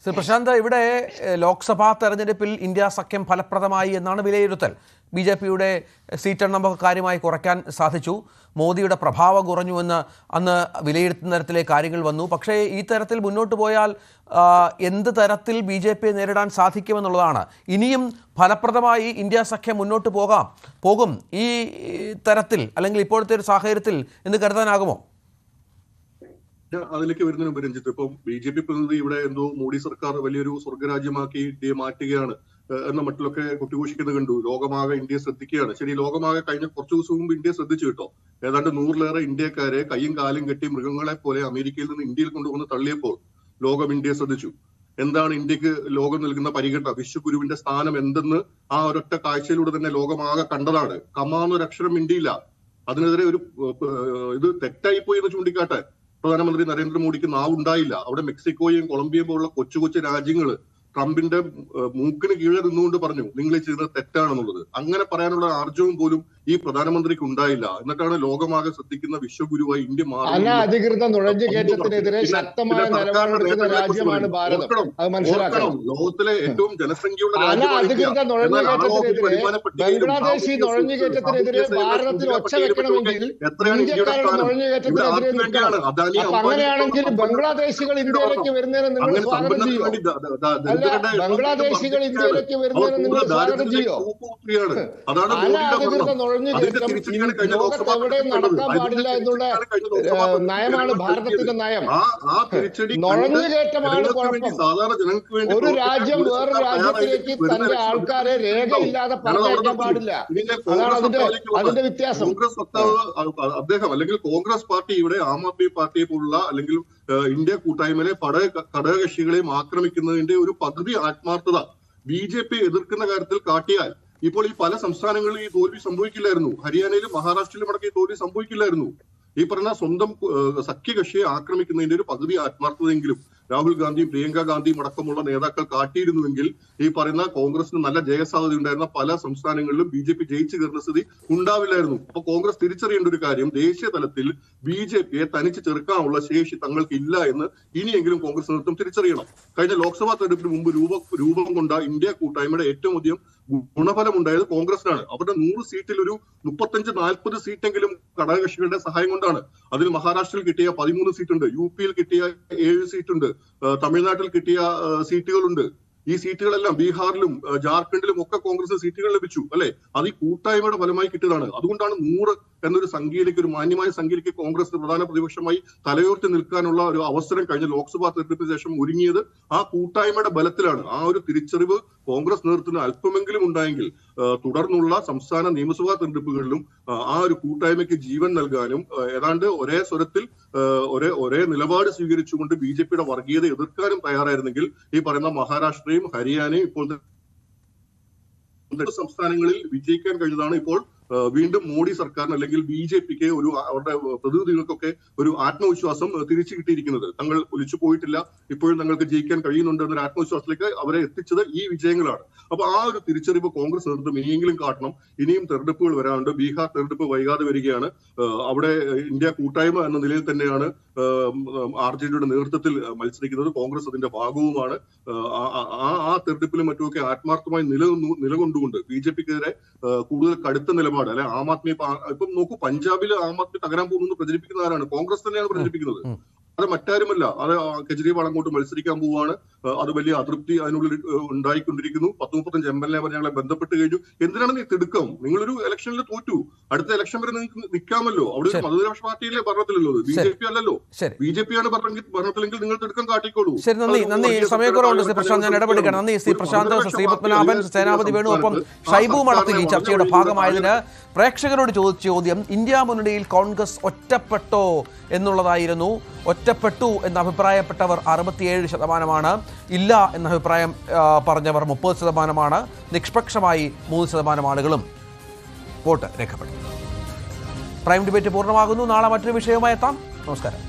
ശ്രീ പ്രശാന്ത്, ഇവിടെ ലോക്സഭാ തെരഞ്ഞെടുപ്പിൽ ഇന്ത്യ സഖ്യം ഫലപ്രദമായി എന്നാണ് വിലയിരുത്തൽ. BJP-യുടെ സീറ്റെണ്ണം കാര്യമായി കുറയ്ക്കാൻ സാധിച്ചു. മോദിയുടെ പ്രഭാവം കുറഞ്ഞുവെന്ന് അന്ന് വിലയിരുത്തുന്ന തരത്തിലെ കാര്യങ്ങൾ വന്നു. പക്ഷേ ഈ തരത്തിൽ മുന്നോട്ട് പോയാൽ എന്ത് തരത്തിൽ BJP-യെ നേരിടാൻ സാധിക്കുമെന്നുള്ളതാണ്. ഇനിയും ഫലപ്രദമായി ഇന്ത്യ സഖ്യം മുന്നോട്ട് പോകും ഈ തരത്തിൽ, അല്ലെങ്കിൽ ഇപ്പോഴത്തെ ഒരു സാഹചര്യത്തിൽ എന്ന് കരുതാനാകുമോ? അതിലേക്ക് വരുന്നതിന് മുമ്പ് രഞ്ജിത്ത്, ഇപ്പം BJP പ്രതിനിധി ഇവിടെ എന്തോ മോഡി സർക്കാർ വലിയൊരു സ്വർഗരാജ്യമാക്കി ഇന്ത്യയെ മാറ്റുകയാണ് എന്ന മട്ടിലൊക്കെ കുട്ടിഘോഷിക്കുന്നത് കണ്ടു. ലോകമാകെ ഇന്ത്യയെ ശ്രദ്ധിക്കുകയാണ്. ശരി, ലോകമാകെ കഴിഞ്ഞ കുറച്ചു ദിവസം മുമ്പ് ഇന്ത്യയെ ശ്രദ്ധിച്ചു കേട്ടോ. ഏതാണ്ട് 100-ലേറെ ഇന്ത്യക്കാരെ കൈയും കാലും കെട്ടി മൃഗങ്ങളെ പോലെ അമേരിക്കയിൽ നിന്ന് ഇന്ത്യയിൽ കൊണ്ടുവന്ന് തള്ളിയപ്പോൾ ലോകം ഇന്ത്യയെ ശ്രദ്ധിച്ചു. എന്താണ് ഇന്ത്യക്ക് ലോകം നൽകുന്ന പരിഗണന, വിശ്വഗുരുവിന്റെ സ്ഥാനം എന്തെന്ന് ആ ഒരൊറ്റ കാഴ്ചയിലൂടെ തന്നെ ലോകമാകെ കണ്ടതാണ്. കമാന്നൊരു അക്ഷരം മിണ്ടിയില്ല. അതിനെതിരെ ഒരു ഇത് തെറ്റായിപ്പോയി എന്ന് ചൂണ്ടിക്കാട്ടെ പ്രധാനമന്ത്രി നരേന്ദ്രമോദിക്ക് നാവുണ്ടായില്ല. അവിടെ മെക്സിക്കോയും കൊളംബിയയും പോലുള്ള കൊച്ചു കൊച്ചു രാജ്യങ്ങള് ട്രംപിന്റെ മൂക്കിന് കീഴെ നിന്നുകൊണ്ട് പറഞ്ഞു നിങ്ങൾ ചെയ്യുന്നത് തെറ്റാണെന്നുള്ളത്. അങ്ങനെ പറയാനുള്ള ആർജവും പോലും ഈ പ്രധാനമന്ത്രിക്ക് ഉണ്ടായില്ല. എന്നിട്ടാണ് ലോകമാകെ ശ്രദ്ധിക്കുന്ന വിശ്വഗുരുവായി ഇന്ത്യ അനധികൃത നുഴഞ്ഞുകയറ്റത്തിനെതിരെ ശക്തമായ നിലപാടെടുക്കുന്ന രാജ്യമാണ് ഭാരതം. അത് മനസ്സിലാക്കണം. ലോകത്തിലെ ഏറ്റവും ജനസംഖ്യയുള്ള അനധികൃത നുഴഞ്ഞുകയറ്റത്തിനെതിരെ, ബംഗ്ലാദേശി നുഴഞ്ഞുകയറ്റത്തിനെതിരെ ഭാരതത്തിൽ ഒച്ച വെക്കണമെങ്കിൽ ഇന്ത്യക്കാരുടെ നുഴഞ്ഞുകയറ്റത്തിനെതിരെ നിൽക്കണം. അങ്ങനെയാണെങ്കിൽ ബംഗ്ലാദേശികൾ ഇന്ത്യയിലേക്ക് വരുന്നതിന് നിങ്ങൾ സ്വാഗതം ചെയ്യോ? ബംഗ്ലാദേശികൾ ഇന്ത്യയിലേക്ക് വരുന്നതിന് നിങ്ങൾ സ്വാഗതം ചെയ്യോ? അനധികൃത നുഴഞ്ഞുകയറ്റം ലോകത്ത് എവിടെയും നടക്കാൻ പാടില്ല എന്നുള്ള നയമാണ് ഭാരതത്തിന്റെ നയം. നുഴഞ്ഞുകയറ്റമാണ് കുഴപ്പം. ഒരു രാജ്യം വേറൊരു രാജ്യത്തിലേക്ക് തന്റെ ആൾക്കാരെ രേഖയില്ലാതെ പറഞ്ഞയക്കാൻ പാടില്ല. അതാണ് അതിന്റെ വ്യത്യാസം. കോൺഗ്രസ് വക്താവ് അദ്ദേഹം അല്ലെങ്കിൽ കോൺഗ്രസ് പാർട്ടി ഇവിടെ ആം ആദ്മി പാർട്ടിയെ പോലുള്ള അല്ലെങ്കിൽ ഇന്ത്യ കൂട്ടായ്മയിലെ ഘടകകക്ഷികളെയും ആക്രമിക്കുന്നതിന്റെ ഒരു പകുതി ആത്മാർത്ഥത BJP എതിർക്കുന്ന കാര്യത്തിൽ കാട്ടിയാൽ ഇപ്പോൾ ഈ പല സംസ്ഥാനങ്ങളിലും ഈ തോൽവി സംഭവിക്കില്ലായിരുന്നു. ഹരിയാനയിലും മഹാരാഷ്ട്രയിലും അടക്കം ഈ തോൽവി സംഭവിക്കില്ലായിരുന്നു. ഈ പറഞ്ഞ സ്വന്തം സഖ്യകക്ഷിയെ ആക്രമിക്കുന്നതിന്റെ ഒരു പകുതി ആത്മാർത്ഥതയെങ്കിലും രാഹുൽ ഗാന്ധിയും പ്രിയങ്ക ഗാന്ധിയും അടക്കമുള്ള നേതാക്കൾ കാട്ടിയിരുന്നുവെങ്കിൽ ഈ പറയുന്ന കോൺഗ്രസിന് നല്ല ജയസാധ്യത ഉണ്ടായിരുന്ന പല സംസ്ഥാനങ്ങളിലും BJP ജയിച്ചു കയറുന്ന സ്ഥിതി ഉണ്ടാവില്ലായിരുന്നു. അപ്പൊ കോൺഗ്രസ് തിരിച്ചറിയേണ്ട ഒരു കാര്യം, ദേശീയ തലത്തിൽ BJP-യെ തനിച്ച് ചെറുക്കാനുള്ള ശേഷി തങ്ങൾക്ക് ഇല്ല എന്ന് ഇനിയെങ്കിലും കോൺഗ്രസ് നേതൃത്വം തിരിച്ചറിയണം. കഴിഞ്ഞ ലോക്സഭാ തെരഞ്ഞെടുപ്പിന് മുമ്പ് രൂപം കൊണ്ട ഇന്ത്യ കൂട്ടായ്മയുടെ ഏറ്റവും അധികം ഗുണഫലം ഉണ്ടായത് കോൺഗ്രസിനാണ്. അവരുടെ 100 സീറ്റിൽ ഒരു 35-40 സീറ്റെങ്കിലും ഘടകകക്ഷികളുടെ സഹായം കൊണ്ടാണ്. അതിൽ മഹാരാഷ്ട്രയിൽ കിട്ടിയ 13 സീറ്റുണ്ട്, UP-യിൽ കിട്ടിയ 7 സീറ്റുണ്ട്, തമിഴ്നാട്ടിൽ കിട്ടിയ സീറ്റുകളുണ്ട്. ഈ സീറ്റുകളെല്ലാം ബീഹാറിലും ജാർഖണ്ഡിലും ഒക്കെ കോൺഗ്രസ് സീറ്റുകൾ ലഭിച്ചു അല്ലെ. അത് ഈ കൂട്ടായ്മയുടെ ഫലമായി കിട്ടിയതാണ്. അതുകൊണ്ടാണ് 100 എന്നൊരു സംഖ്യയിലേക്ക്, ഒരു മാന്യമായ സംഖ്യയിലേക്ക് കോൺഗ്രസ് പ്രധാന പ്രതിപക്ഷമായി തലയോർത്തി നിൽക്കാനുള്ള ഒരു അവസരം കഴിഞ്ഞ ലോക്സഭാ തെരഞ്ഞെടുപ്പിന് ശേഷം ഒരുങ്ങിയത് ആ കൂട്ടായ്മയുടെ ബലത്തിലാണ്. ആ ഒരു തിരിച്ചറിവ് കോൺഗ്രസ് നേതൃത്വത്തിന് അല്പമെങ്കിലും ഉണ്ടായെങ്കിൽ തുടർന്നുള്ള സംസ്ഥാന നിയമസഭാ തെരഞ്ഞെടുപ്പുകളിലും ആ ഒരു കൂട്ടായ്മയ്ക്ക് ജീവൻ നൽകാനും ഏതാണ്ട് ഒരേ സ്വരത്തിൽ ഒരേ നിലപാട് സ്വീകരിച്ചുകൊണ്ട് BJP-യുടെ വർഗീയത എതിർക്കാനും തയ്യാറായിരുന്നെങ്കിൽ ഈ പറയുന്ന മഹാരാഷ്ട്രയും ഹരിയാനയും ഇപ്പോൾ സംസ്ഥാനങ്ങളിൽ വിജയിക്കാൻ കഴിഞ്ഞതാണ്. ഇപ്പോൾ വീണ്ടും മോഡി സർക്കാരിന് അല്ലെങ്കിൽ BJP-ക്ക് അവരുടെ പ്രതിനിധികൾക്കൊക്കെ ഒരു ആത്മവിശ്വാസം തിരിച്ചു കിട്ടിയിരിക്കുന്നത്. തങ്ങൾ ഒലിച്ചു പോയിട്ടില്ല, ഇപ്പോഴും തങ്ങൾക്ക് ജയിക്കാൻ കഴിയുന്നുണ്ട് എന്നൊരു ആത്മവിശ്വാസത്തിലേക്ക് അവരെ എത്തിച്ചത് ഈ വിജയങ്ങളാണ്. അപ്പൊ ആ ഒരു തിരിച്ചറിവ് കോൺഗ്രസ് നേതൃത്വം ഇനിയെങ്കിലും കാട്ടണം. ഇനിയും തെരഞ്ഞെടുപ്പുകൾ വരാനുണ്ട്. ബീഹാർ തെരഞ്ഞെടുപ്പ് വൈകാതെ വരികയാണ്. അവിടെ ഇന്ത്യ കൂട്ടായ്മ എന്ന നിലയിൽ തന്നെയാണ് RJD-യുടെ നേതൃത്വത്തിൽ മത്സരിക്കുന്നത്. കോൺഗ്രസ് അതിന്റെ ഭാഗവുമാണ്. ആ തെരഞ്ഞെടുപ്പിലും മറ്റുമൊക്കെ ആത്മാർത്ഥമായി നിലകൊണ്ടുകൊണ്ട് BJP-ക്കെതിരെ കൂടുതൽ കടുത്ത നിലപാട് അല്ലെ ആം ആദ്മി ഇപ്പം നോക്കൂ, പഞ്ചാബിൽ ആം ആദ്മി തകരാൻ പോകുന്നു പ്രചരിപ്പിക്കുന്ന ആരാണ്? കോൺഗ്രസ് തന്നെയാണ് പ്രചരിപ്പിക്കുന്നത്. അത് മറ്റാരുമല്ല. അത് കെജ്രിവാൾ അങ്ങോട്ട് മത്സരിക്കാൻ പോവുകയാണ്. അത് വലിയ അതൃപ്തി അതിനുള്ളിൽ ഉണ്ടായിക്കൊണ്ടിരിക്കുന്നു. 10-35 MLA ഞങ്ങളെ ബന്ധപ്പെട്ട് കഴിഞ്ഞു. എന്തിനാണ് നീ തിടുക്കം? നിങ്ങളൊരു ഇലക്ഷനിൽ തോറ്റു, അടുത്ത ഇലക്ഷൻ വരെ നിങ്ങൾക്ക് നിൽക്കാമല്ലോ. അവിടെ ഒരു മതനിരപക്ഷ പാർട്ടിയിലെ ഭരണത്തിലല്ലോ, BJP അല്ലല്ലോ. BJP ആണ് ഭരണത്തിലെങ്കിൽ നിങ്ങൾ തിടുക്കം കാട്ടിക്കോളൂ. ശരി, നന്ദി. സമയക്കുറവുണ്ട് ശ്രീ പ്രശാന്ത്, ഞാൻ ഇടപെടുകയാണ്. നന്ദി ശ്രീ പ്രശാന്ത്, ശ്രീ പത്മനാഭൻ, സേനാപതി വേണു, ഒപ്പം ഷൈബു മടത്തിൽ ഈ ചർച്ചയുടെ ഭാഗമായതിന് പ്രേക്ഷകരോട് ചോദിച്ച ചോദ്യം ഇന്ത്യ മുന്നണിയിൽ കോൺഗ്രസ് ഒറ്റപ്പെട്ടോ എന്നുള്ളതായിരുന്നു. ഒറ്റപ്പെട്ടു എന്ന് അഭിപ്രായപ്പെട്ടവർ 67%, ഇല്ല എന്ന അഭിപ്രായം പറഞ്ഞവർ 30%, നിഷ്പക്ഷമായി 3% ആളുകളും വോട്ട് രേഖപ്പെടുത്തി. പ്രൈം ഡിബേറ്റ് പൂർണ്ണമാകുന്നു. നാളെ മറ്റൊരു വിഷയവുമായി എത്താം. നമസ്കാരം.